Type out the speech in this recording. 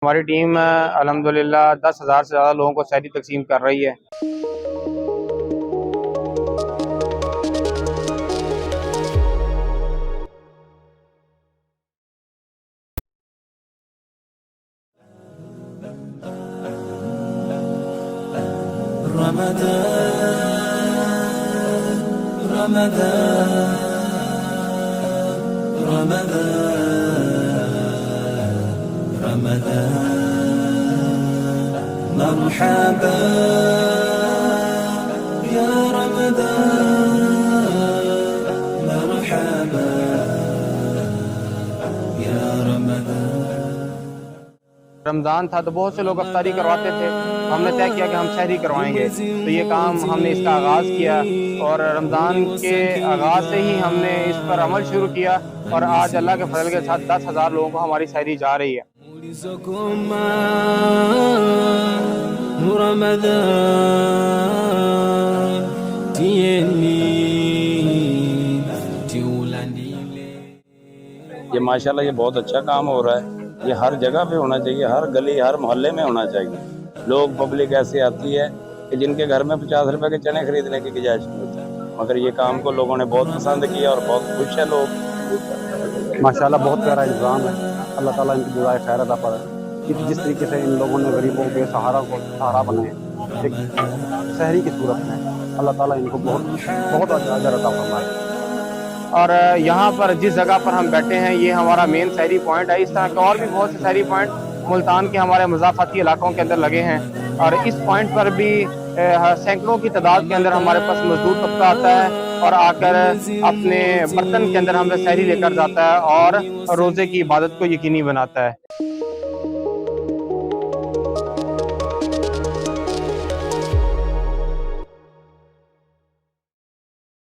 हमारी टीम अल्हम्दुलिल्लाह 10,000 से ज़्यादा लोगों को सहरी तकसीम कर रही है। मरहबा या रमज़ान, मरहबा या रमज़ान। रमज़ान था तो बहुत से लोग अफ्तारी करवाते थे। हमने तय किया कि हम सहरी करवाएंगे, तो ये काम हमने इसका आगाज़ किया और रमज़ान के आगाज़ से ही हमने इस पर अमल शुरू किया और आज अल्लाह के फजल के साथ 10,000 लोगों को हमारी सहरी जा रही है। ये माशाल्लाह ये बहुत अच्छा काम हो रहा है। ये हर जगह पे होना चाहिए, हर गली हर मोहल्ले में होना चाहिए। लोग पब्लिक ऐसी आती है कि जिनके घर में 50 रुपए के चने खरीदने की गुंजाइश नहीं होती, मगर ये काम को लोगों ने बहुत पसंद किया और बहुत खुश है लोग। माशाल्लाह बहुत प्यारा इंतज़ाम है। अल्लाह ताला इनकी जज़ाए खैर अता फरमाए कि जिस तरीके से इन लोगों ने गरीबों के सहारा को सहारा बनाए एक सहरी की सूरत में, अल्लाह ताला इनको बहुत बहुत अजर अता फरमाए। और यहाँ पर जिस जगह पर हम बैठे हैं ये हमारा मेन सहरी पॉइंट है। इस तरह के और भी बहुत से सहरी पॉइंट मुल्तान के हमारे मज़ाफ़ाती इलाकों के अंदर लगे हैं और इस पॉइंट पर भी सैकड़ों की तादाद के अंदर हमारे पास मजदूर तबका आता है और आकर अपने बर्तन के अंदर हमसे सहरी लेकर जाता है और रोज़े की इबादत को यकीनी बनाता है।